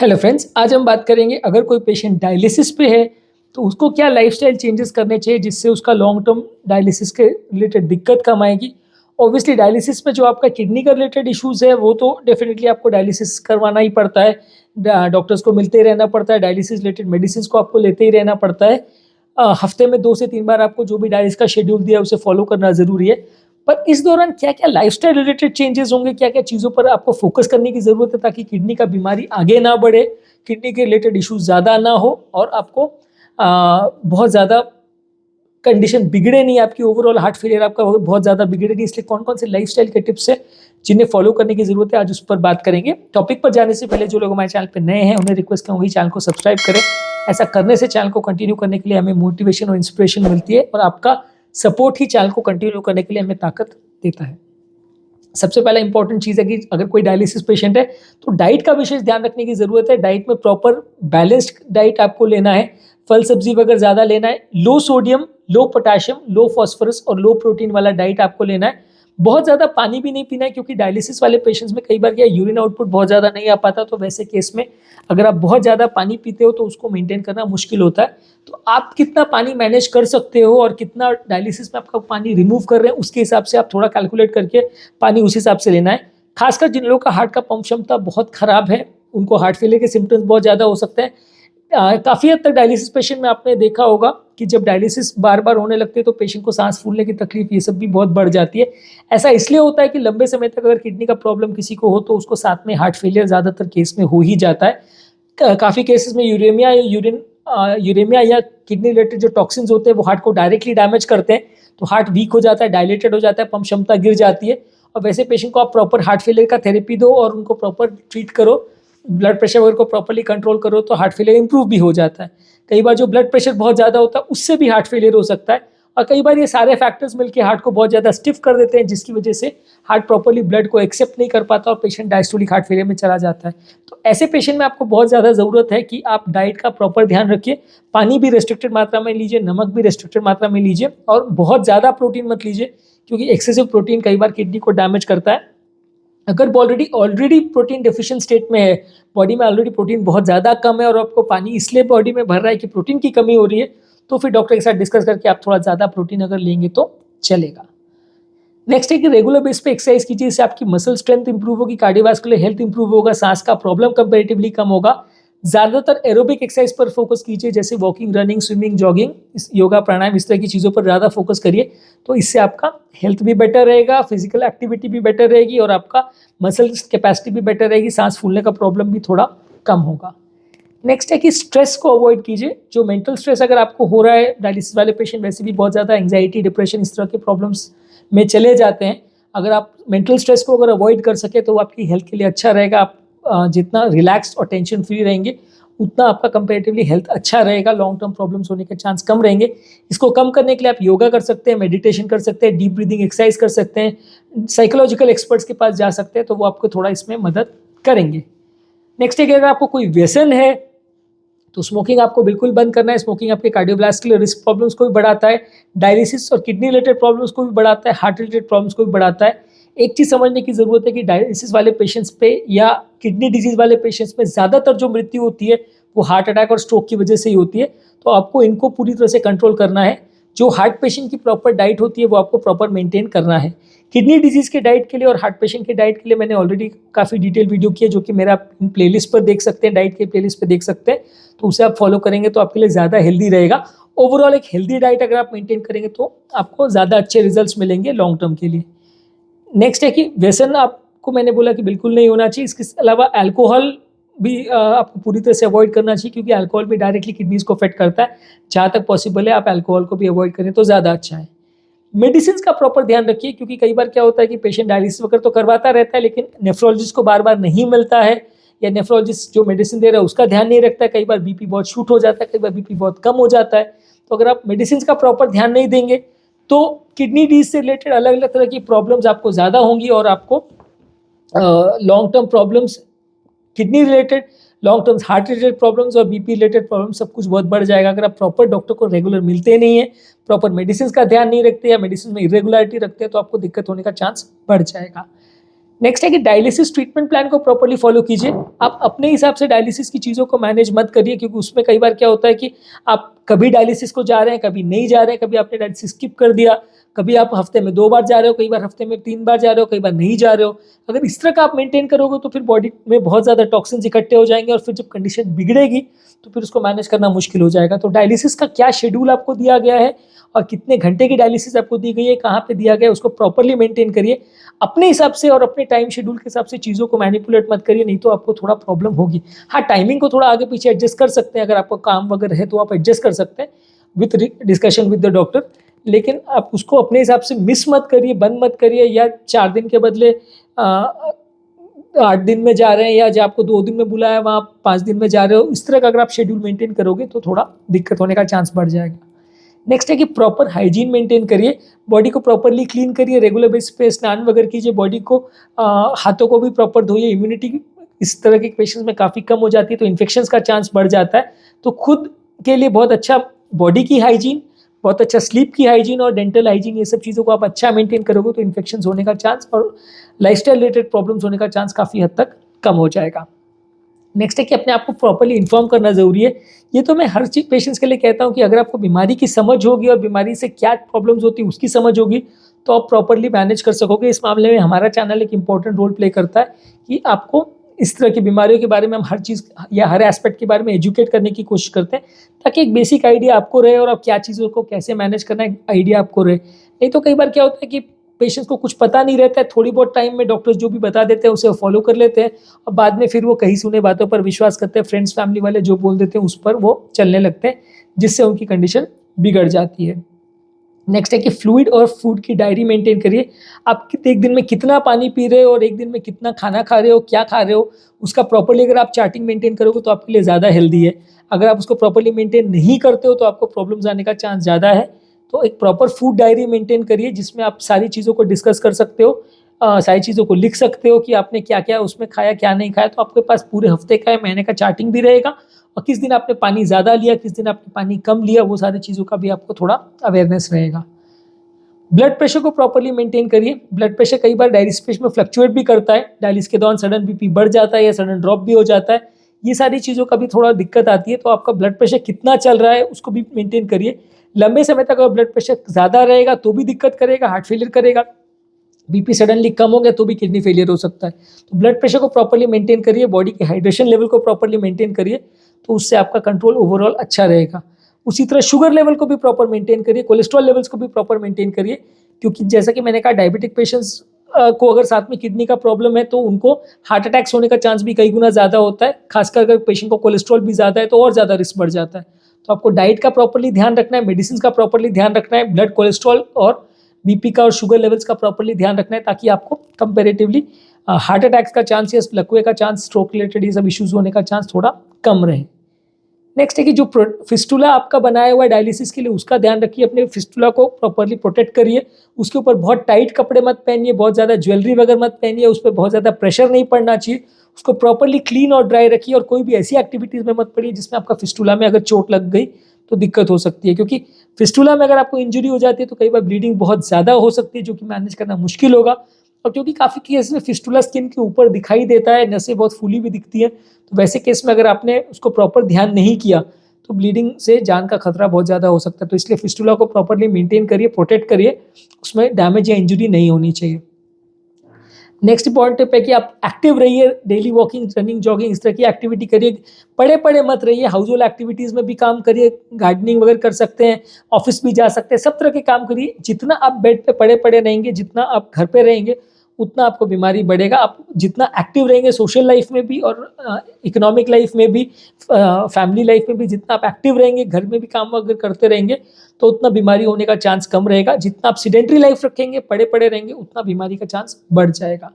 Hello friends, आज हम बात करेंगे अगर कोई पेशेंट डायलिसिस पे है तो उसको क्या लाइफस्टाइल चेंजेस करने चाहिए जिससे उसका लॉन्ग टर्म डायलिसिस के रिलेटेड दिक्कत कम आएगी। ऑब्वियसली डायलिसिस में जो आपका किडनी का रिलेटेड इश्यूज़ है वो तो डेफिनेटली आपको डायलिसिस करवाना ही पड़ता है। डॉक्टर्स को मिलते ही रहना पड़ता है, डायलिसिस रिलेटेड मेडिसिन को आपको लेते ही रहना पड़ता है। हफ्ते में 2 से 3 बार आपको जो भी डायलिसिस का शेड्यूल दिया है उसे फॉलो करना ज़रूरी है। पर इस दौरान क्या-क्या लाइफस्टाइल रिलेटेड चेंजेस होंगे, क्या-क्या चीज़ों पर आपको फोकस करने की ज़रूरत है ताकि किडनी का बीमारी आगे ना बढ़े, किडनी के रिलेटेड इश्यूज ज़्यादा ना हो और आपको बहुत ज़्यादा कंडीशन बिगड़े नहीं, आपकी ओवरऑल हार्ट फेलियर आपका बहुत ज़्यादा बिगड़े नहीं। इसलिए कौन-कौन से लाइफस्टाइल के टिप्स हैं जिन्हें फॉलो करने की ज़रूरत है, आज उस पर बात करेंगे। टॉपिक पर जाने से पहले जो लोग हमारे चैनल पे नए हैं उन्हें रिक्वेस्ट करूँगी चैनल को सब्सक्राइब करें। ऐसा करने से चैनल को कंटिन्यू करने के लिए हमें मोटिवेशन और इंस्पिरेशन मिलती है और आपका सपोर्ट ही चैनल को कंटिन्यू करने के लिए हमें ताकत देता है। सबसे पहला इंपॉर्टेंट चीज़ है कि अगर कोई डायलिसिस पेशेंट है तो डाइट का विशेष ध्यान रखने की ज़रूरत है। डाइट में प्रॉपर बैलेंस्ड डाइट आपको लेना है, फल सब्जी वगैरह ज़्यादा लेना है, लो सोडियम, लो पोटाशियम, लो फॉस्फोरस और लो प्रोटीन वाला डाइट आपको लेना है। बहुत ज़्यादा पानी भी नहीं पीना है क्योंकि डायलिसिस वाले पेशेंट्स में कई बार क्या यूरिन आउटपुट बहुत ज़्यादा नहीं आ पाता, तो वैसे केस में अगर आप बहुत ज़्यादा पानी पीते हो तो उसको मेंटेन करना मुश्किल होता है। तो आप कितना पानी मैनेज कर सकते हो और कितना डायलिसिस में आपका पानी रिमूव कर रहे हैं उसके हिसाब से आप थोड़ा कैलकुलेट करके पानी उस हिसाब से लेना है। खासकर जिन लोगों का हार्ट का पंप क्षमता बहुत खराब है, उनको हार्ट फेलियर के सिम्टम्स बहुत ज़्यादा हो सकते हैं। काफ़ी हद तक डायलिसिस पेशेंट में आपने देखा होगा कि जब डायलिसिस बार बार होने लगते हैं तो पेशेंट को सांस फूलने की तकलीफ ये सब भी बहुत बढ़ जाती है। ऐसा इसलिए होता है कि लंबे समय तक अगर किडनी का प्रॉब्लम किसी को हो तो उसको साथ में हार्ट फेलियर ज़्यादातर केस में हो ही जाता है। काफ़ी केसेस में यूरेमिया या किडनी रिलेटेड जो टॉक्सिन्स होते हैं वो हार्ट को डायरेक्टली डैमेज करते हैं, तो हार्ट वीक हो जाता है, डायलेटेड हो जाता है, पंप क्षमता गिर जाती है। और वैसे पेशेंट को आप प्रॉपर हार्ट फेलियर का थेरेपी दो और उनको प्रॉपर ट्रीट करो, ब्लड प्रेशर वगैरह को प्रॉपर्ली कंट्रोल करो तो हार्ट फेलियर इंप्रूव भी हो जाता है। कई बार जो ब्लड प्रेशर बहुत ज़्यादा होता है उससे भी हार्ट फेलियर हो सकता है और कई बार ये सारे फैक्टर्स मिलकर हार्ट को बहुत ज़्यादा स्टिफ कर देते हैं जिसकी वजह से हार्ट प्रॉपर्ली ब्लड को एक्सेप्ट नहीं कर पाता और पेशेंट डायस्टोलिक हार्ट फेलियर में चला जाता है। तो ऐसे पेशेंट में आपको बहुत ज़्यादा ज़रूरत है कि आप डाइट का प्रॉपर ध्यान रखिए, पानी भी रेस्ट्रिक्टेड मात्रा में लीजिए, नमक भी रेस्ट्रिक्टेड मात्रा में लीजिए और बहुत ज़्यादा प्रोटीन मत लीजिए क्योंकि एक्सेसिव प्रोटीन कई बार किडनी को डैमेज करता है। अगर ऑलरेडी प्रोटीन डेफिशिएंट स्टेट में है, बॉडी में ऑलरेडी प्रोटीन बहुत ज़्यादा कम है और आपको पानी इसलिए बॉडी में भर रहा है कि प्रोटीन की कमी हो रही है, तो फिर डॉक्टर के साथ डिस्कस करके आप थोड़ा ज़्यादा प्रोटीन अगर लेंगे तो चलेगा। नेक्स्ट है कि रेगुलर बेस पे एक्सरसाइज कीजिए, इससे आपकी मसल स्ट्रेंथ इंप्रूव होगी, कार्डियोवास्कुलर हेल्थ इंप्रूव होगा, सांस का प्रॉब्लम कंपैरेटिवली कम होगा। ज़्यादातर एरोबिक एक्सरसाइज पर फोकस कीजिए जैसे walking, running, swimming, jogging, yoga, pranayama, इस तरह की चीज़ों पर ज़्यादा फोकस करिए। तो इससे आपका हेल्थ भी बेटर रहेगा, फिजिकल एक्टिविटी भी बेटर रहेगी और आपका मसल कैपेसिटी भी बेटर रहेगी, सांस फूलने का प्रॉब्लम भी थोड़ा कम होगा। नेक्स्ट है कि स्ट्रेस को अवॉइड कीजिए। जो मेंटल स्ट्रेस अगर आपको हो रहा है, डायलिसिस वाले पेशेंट वैसे भी बहुत ज़्यादा एंग्जाइटी, डिप्रेशन, इस तरह के प्रॉब्लम्स में चले जाते हैं। अगर आप मेंटल स्ट्रेस को अगर अवॉइड कर सके तो आपकी हेल्थ के लिए अच्छा रहेगा। आप जितना रिलैक्स और टेंशन फ्री रहेंगे उतना आपका कंपैरेटिवली हेल्थ अच्छा रहेगा, लॉन्ग टर्म प्रॉब्लम्स होने के चांस कम रहेंगे। इसको कम करने के लिए आप योगा कर सकते हैं, मेडिटेशन कर सकते हैं, डीप ब्रीदिंग एक्सरसाइज कर सकते हैं, साइकोलॉजिकल एक्सपर्ट्स के पास जा सकते हैं तो वो आपको थोड़ा इसमें मदद करेंगे। नेक्स्ट है कि अगर आपको कोई व्यसन है तो स्मोकिंग आपको बिल्कुल बंद करना है। स्मोकिंग आपके कार्डियोवास्कुलर रिस्क प्रॉब्लम्स को भी बढ़ाता है, डायलिसिस और किडनी रिलेटेड प्रॉब्लम्स को भी बढ़ाता है, हार्ट रिलेटेड प्रॉब्लम्स को भी बढ़ाता है। एक चीज़ समझने की ज़रूरत है कि डायलिसिस वाले पेशेंट्स पे या किडनी डिजीज़ वाले पेशेंट्स में ज़्यादातर जो मृत्यु होती है वो हार्ट अटैक और स्ट्रोक की वजह से ही होती है, तो आपको इनको पूरी तरह से कंट्रोल करना है। जो हार्ट पेशेंट की प्रॉपर डाइट होती है वो आपको प्रॉपर मेंटेन करना है। किडनी डिजीज़ के डाइट के लिए और हार्ट पेशेंट के डाइट के लिए मैंने ऑलरेडी काफ़ी डिटेल वीडियो किया जो कि मेरा इन प्लेलिस्ट पर देख सकते हैं, डाइट के प्लेलिस्ट पर देख सकते हैं, तो उसे आप फॉलो करेंगे तो आपके लिए ज़्यादा हेल्दी रहेगा। ओवरऑल एक हेल्दी डाइट अगर आप मेंटेन करेंगे तो आपको ज़्यादा अच्छे रिजल्ट्स मिलेंगे लॉन्ग टर्म के लिए। नेक्स्ट है कि व्यसन आपको मैंने बोला कि बिल्कुल नहीं होना चाहिए। इसके अलावा अल्कोहल भी आपको पूरी तरह से अवॉइड करना चाहिए क्योंकि अल्कोहल भी डायरेक्टली किडनीज़ को अफेक्ट करता है। जहाँ तक पॉसिबल है आप अल्कोहल को भी अवॉइड करें तो ज़्यादा अच्छा है। मेडिसिन का प्रॉपर ध्यान रखिए क्योंकि कई बार क्या होता है कि पेशेंट डायलिसिस वगैरह तो करवाता रहता है लेकिन नेफ्रोलॉजिस्ट को बार बार नहीं मिलता है या नेफ्रोलॉजिस्ट जो मेडिसिन दे रहा है उसका ध्यान नहीं रखता है। कई बार बीपी बहुत शूट हो जाता है, कई बार बीपी बहुत कम हो जाता है। तो अगर आप मेडिसिन का प्रॉपर ध्यान नहीं देंगे तो किडनी डिजीज से रिलेटेड अलग अलग तरह की प्रॉब्लम्स आपको ज़्यादा होंगी और आपको long term problems, kidney related, long term heart related problems और बीपी रिलेटेड प्रॉब्लम्स सब कुछ बहुत बढ़ जाएगा अगर आप प्रॉपर डॉक्टर को रेगुलर मिलते नहीं है, प्रॉपर मेडिसिन का ध्यान नहीं रखते या मेडिसिन में इरेगुलरिटी रखते हैं तो आपको दिक्कत होने का चांस बढ़ जाएगा। नेक्स्ट है कि डायलिसिस ट्रीटमेंट प्लान को प्रॉपर्ली फॉलो कीजिए। आप अपने हिसाब से डायलिसिस की चीज़ों को मैनेज मत करिए, क्योंकि उसमें कई बार क्या होता है कि आप कभी डायलिसिस को जा रहे हैं, कभी नहीं जा रहे हैं, कभी आपने डायलिसिस स्किप कर दिया, कभी आप हफ्ते में 2 बार जा रहे हो, कई बार हफ्ते में 3 बार जा रहे हो, कई बार नहीं जा रहे हो। अगर इस तरह का आप मेंटेन करोगे तो फिर बॉडी में बहुत ज़्यादा टॉक्सिन्स इकट्ठे हो जाएंगे और फिर जब कंडीशन बिगड़ेगी तो फिर उसको मैनेज करना मुश्किल हो जाएगा। तो डायलिसिस का क्या शेड्यूल आपको दिया गया है और कितने घंटे की डायलिसिस आपको दी गई है, कहाँ पे दिया गया है, उसको प्रॉपर्ली मेंटेन करिए अपने हिसाब से और अपने टाइम शेड्यूल के हिसाब से। चीज़ों को मैनिपुलेट मत करिए, नहीं तो आपको थोड़ा प्रॉब्लम होगी। हाँ, टाइमिंग को थोड़ा आगे पीछे एडजस्ट कर सकते हैं, अगर आपको काम वगैरह है तो आप एडजस्ट कर सकते हैं with discussion with the doctor, लेकिन आप उसको अपने हिसाब से मिस मत करिए, बंद मत करिए, या 4 दिन के बदले 8 दिन में जा रहे हैं, या जो आपको 2 दिन में बुलाया वहाँ 5 दिन में जा रहे हो। इस तरह का अगर आप शेड्यूल मेंटेन करोगे तो थोड़ा दिक्कत होने का चांस बढ़ जाएगा। नेक्स्ट है कि प्रॉपर हाइजीन मेंटेन करिए, बॉडी को प्रॉपरली क्लीन करिए, रेगुलर बेसिस पे स्नान वगैरह कीजिए, बॉडी को हाथों को भी प्रॉपर धोइए। इम्यूनिटी इस तरह के पेशेंट्स में काफ़ी कम हो जाती है, तो इन्फेक्शंस का चांस बढ़ जाता है। तो खुद के लिए बहुत अच्छा बॉडी की हाइजीन, बहुत अच्छा स्लीप की हाइजीन और डेंटल हाइजीन, ये सब चीज़ों को आप अच्छा मेंटेन करोगे तो इन्फेक्शंस होने का चांस और लाइफस्टाइल रिलेटेड प्रॉब्लम्स होने का चांस काफ़ी हद तक कम हो जाएगा। नेक्स्ट है कि अपने आप को प्रॉपर्ली इन्फॉर्म करना ज़रूरी है। ये तो मैं हर चीज पेशेंट्स के लिए कहता हूँ कि अगर आपको बीमारी की समझ होगी और बीमारी से क्या प्रॉब्लम्स होती है उसकी समझ होगी तो आप प्रॉपर्ली मैनेज कर सकोगे। इस मामले में हमारा चैनल एक इंपॉर्टेंट रोल प्ले करता है कि आपको इस तरह की बीमारियों के बारे में हम हर चीज़ या हर एस्पेक्ट के बारे में एजुकेट करने की कोशिश करते हैं, ताकि एक बेसिक आइडिया आपको रहे और आप क्या चीज़ों को कैसे मैनेज करना है आइडिया आपको रहे। नहीं तो कई बार क्या होता है कि पेशेंट्स को कुछ पता नहीं रहता है, थोड़ी बहुत टाइम में डॉक्टर्स जो भी बता देते हैं उसे फॉलो कर लेते हैं और बाद में फिर वो कहीं सुने बातों पर विश्वास करते हैं, फ्रेंड्स फैमिली वाले जो बोल देते हैं उस पर वो चलने लगते हैं, जिससे उनकी कंडीशन बिगड़ जाती है। नेक्स्ट है कि फ्लूइड और फूड की डायरी मेंटेन करिए। आप एक दिन में कितना पानी पी रहे हो और एक दिन में कितना खाना खा रहे हो, क्या खा रहे हो, उसका प्रॉपर्ली अगर आप चार्टिंग मेंटेन करोगे तो आपके लिए ज़्यादा हेल्दी है। अगर आप उसको प्रॉपर्ली मेंटेन नहीं करते हो तो आपको प्रॉब्लम्स आने का चांस ज़्यादा है। तो एक प्रॉपर फूड डायरी मेंटेन करिए जिसमें आप सारी चीज़ों को डिस्कस कर सकते हो, सारी चीज़ों को लिख सकते हो कि आपने क्या क्या उसमें खाया क्या नहीं खाया। तो आपके पास पूरे हफ्ते का महीने का चार्टिंग भी रहेगा और किस दिन आपने पानी ज़्यादा लिया, किस दिन आपने पानी कम लिया, वो सारी चीज़ों का भी आपको थोड़ा अवेयरनेस रहेगा। ब्लड प्रेशर को प्रॉपर्ली मेंटेन करिए। ब्लड प्रेशर कई बार डायलिसिस में फ्लक्चुएट भी करता है, डायलिसिस के दौरान सडन बीपी बढ़ जाता है या सडन ड्रॉप भी हो जाता है, ये सारी चीज़ों का भी थोड़ा दिक्कत आती है। तो आपका ब्लड प्रेशर कितना चल रहा है उसको भी मेंटेन करिए। लंबे समय तक अगर ब्लड प्रेशर ज़्यादा रहेगा तो भी दिक्कत करेगा, हार्ट फेलियर करेगा, बीपी सडनली कम हो गया तो भी किडनी फेलियर हो सकता है। तो ब्लड प्रेशर को प्रॉपर्ली मेंटेन करिए, बॉडी के हाइड्रेशन लेवल को प्रॉपर्ली मेंटेन करिए, तो उससे आपका कंट्रोल ओवरऑल अच्छा रहेगा। उसी तरह शुगर लेवल को भी प्रॉपर मेंटेन करिए, कोलेस्ट्रॉल लेवल्स को भी प्रॉपर मेंटेन करिए, क्योंकि जैसा कि मैंने कहा डायबिटिक पेशेंट्स को अगर साथ में किडनी का प्रॉब्लम है तो उनको हार्ट अटैक्स होने का चांस भी कई गुना ज़्यादा होता है। खासकर अगर पेशेंट को कोलेस्ट्रॉल भी ज़्यादा है तो और ज़्यादा रिस्क बढ़ जाता है। तो आपको डाइट का प्रॉपर्ली ध्यान रखना है, मेडिसिन का प्रॉपर्ली ध्यान रखना है, ब्लड कोलेस्ट्रॉल और बीपी का और शुगर लेवल्स का प्रॉपर्ली ध्यान रखना है, ताकि आपको कंपेरेटिवली हार्ट अटैक्स का चांस या लकवे का चांस, स्ट्रोक रिलेटेड ये सब इश्यूज होने का चांस थोड़ा कम रहे। नेक्स्ट है कि जो फिस्टुला आपका बनाया हुआ है डायलिसिस के लिए उसका ध्यान रखिए, अपने फिस्टुला को प्रॉपर्ली प्रोटेक्ट करिए। उसके ऊपर बहुत टाइट कपड़े मत पहनिए, बहुत ज़्यादा ज्वेलरी वगैरह मत पहनिए, उस पर बहुत ज़्यादा प्रेशर नहीं पड़ना चाहिए। उसको प्रॉपर्ली क्लीन और ड्राई रखिए और कोई भी ऐसी एक्टिविटीज़ में मत पड़िए जिसमें आपका फिस्टुला में अगर चोट लग गई तो दिक्कत हो सकती है, क्योंकि फिस्टुला में अगर आपको इंजरी हो जाती है तो कई बार ब्लीडिंग बहुत ज़्यादा हो सकती है, जो कि मैनेज करना मुश्किल होगा। और क्योंकि काफ़ी केस में फिस्टुला स्किन के ऊपर दिखाई देता है, नसें बहुत फूली भी दिखती हैं, तो वैसे केस में अगर आपने उसको प्रॉपर ध्यान नहीं किया तो ब्लीडिंग से जान का खतरा बहुत ज़्यादा हो सकता है। तो इसलिए फिस्टुला को प्रॉपर्ली मेंटेन करिए, प्रोटेक्ट करिए, उसमें डैमेज या इंजरी नहीं होनी चाहिए। नेक्स्ट इंपॉर्टेंट टिप है कि आप एक्टिव रहिए, डेली वॉकिंग, रनिंग, जॉगिंग इस तरह की एक्टिविटी करिए। पड़े पड़े मत रहिए, हाउस होल्ड एक्टिविटीज़ में भी काम करिए, गार्डनिंग वगैरह कर सकते हैं, ऑफिस भी जा सकते हैं, सब तरह के काम करिए। जितना आप बेड पे पड़े पड़े रहेंगे, जितना आप घर पे रहेंगे, उतना आपको बीमारी बढ़ेगा। आप जितना एक्टिव रहेंगे सोशल लाइफ में भी और इकोनॉमिक लाइफ में भी, फैमिली लाइफ में भी, जितना आप एक्टिव रहेंगे, घर में भी काम वगैरह करते रहेंगे, तो उतना बीमारी होने का चांस कम रहेगा। जितना आप सीडेंट्री लाइफ रखेंगे, पड़े पड़े रहेंगे, उतना बीमारी का चांस बढ़ जाएगा।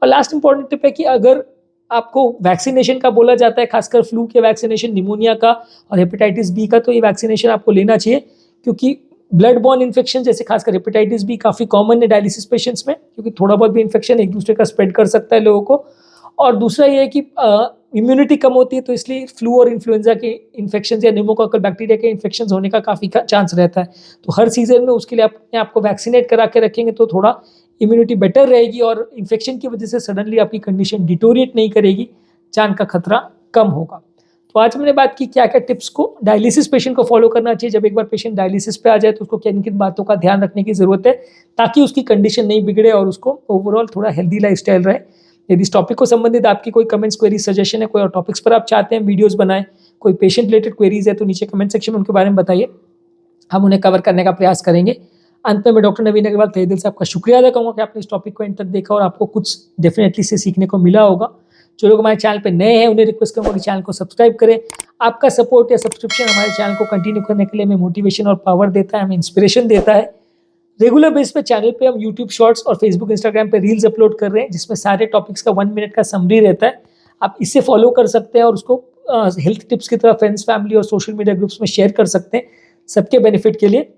और लास्ट इंपॉर्टेंट टिप है कि अगर आपको वैक्सीनेशन का बोला जाता है, खासकर फ्लू के वैक्सीनेशन, निमोनिया का और हेपेटाइटिस बी का, तो ये वैक्सीनेशन आपको लेना चाहिए, क्योंकि ब्लड बॉर्न इन्फेक्शन जैसे खासकर हेपेटाइटिस बी काफ़ी कॉमन है डायलिसिस पेशेंट्स में, क्योंकि थोड़ा बहुत भी इन्फेक्शन एक दूसरे का स्प्रेड कर सकता है लोगों को। और दूसरा ये है कि इम्यूनिटी कम होती है, तो इसलिए फ्लू और इन्फ्लुएंजा के इन्फेक्शन या निमोकोकल बैक्टीरिया के इन्फेक्शन होने का काफ़ी चांस रहता है। तो हर सीजन में उसके लिए अपने आपको वैक्सीनेट करा के रखेंगे तो थोड़ा इम्यूनिटी बेटर रहेगी और इन्फेक्शन की वजह से सडनली आपकी कंडीशन डिटोरिएट नहीं करेगी, जान का खतरा कम होगा। तो आज मैंने बात की क्या क्या टिप्स को डायलिसिस पेशेंट को फॉलो करना चाहिए। जब एक बार पेशेंट डायलिसिस पे आ जाए तो उसको किन किन बातों का ध्यान रखने की ज़रूरत है ताकि उसकी कंडीशन नहीं बिगड़े और उसको ओवरऑल थोड़ा हेल्दी लाइफस्टाइल रहे। यदि इस टॉपिक को संबंधित आपकी कोई कमेंट्स, क्वेरी, सजेशन है, कोई और टॉपिक्स पर आप चाहते हैं वीडियोज़ बनाएं, कोई पेशेंट रिलेटेड क्वेरीज है तो नीचे कमेंट सेक्शन में उनके बारे में बताइए, हम उन्हें कवर करने का प्रयास करेंगे। अंत में मैं डॉक्टर नवीन अग्रवाल तहे दिल से आपका शुक्रिया अदा करूँगा कि आपने इस टॉपिक को एंड तक देखा और आपको कुछ डेफिनेटली से सीखने को मिला होगा। जो लोग हमारे चैनल पे नए हैं उन्हें रिक्वेस्ट करूँगा कि चैनल को सब्सक्राइब करें। आपका सपोर्ट या सब्सक्रिप्शन हमारे चैनल को कंटिन्यू करने के लिए हमें मोटिवेशन और पावर देता है, हमें इंस्पिरेशन देता है। रेगुलर बेस पे चैनल पे हम यूट्यूब शॉर्ट्स और फेसबुक, इंस्टाग्राम पे रील्स अपलोड कर रहे हैं जिसमें सारे टॉपिक्स का 1 मिनट का समरी रहता है। आप इससे फॉलो कर सकते हैं और उसको हेल्थ टिप्स की तरह फ्रेंड्स, फैमिली और सोशल मीडिया ग्रुप्स में शेयर कर सकते हैं सबके बेनिफिट के लिए।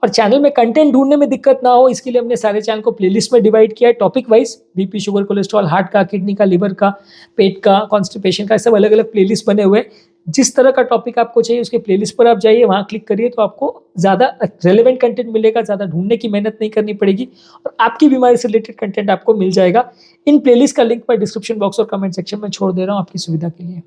और चैनल में कंटेंट ढूंढने में दिक्कत ना हो इसके लिए हमने सारे चैनल को प्लेलिस्ट में डिवाइड किया है topic wise. BP, sugar, cholesterol, heart का, किडनी का, लिवर का, पेट का, कॉन्स्टिपेशन का, सब अलग अलग प्लेलिस्ट बने हुए हैं। जिस तरह का टॉपिक आपको चाहिए उसके प्लेलिस्ट पर आप जाइए, वहाँ क्लिक करिए तो आपको ज़्यादा रेलेवेंट कंटेंट मिलेगा, ज़्यादा ढूंढने की मेहनत नहीं करनी पड़ेगी और आपकी बीमारी से रिलेटेड कंटेंट आपको मिल जाएगा। इन प्लेलिस्ट का लिंक मैं डिस्क्रिप्शन बॉक्स और कमेंट सेक्शन में छोड़ दे रहा हूँ आपकी सुविधा के लिए।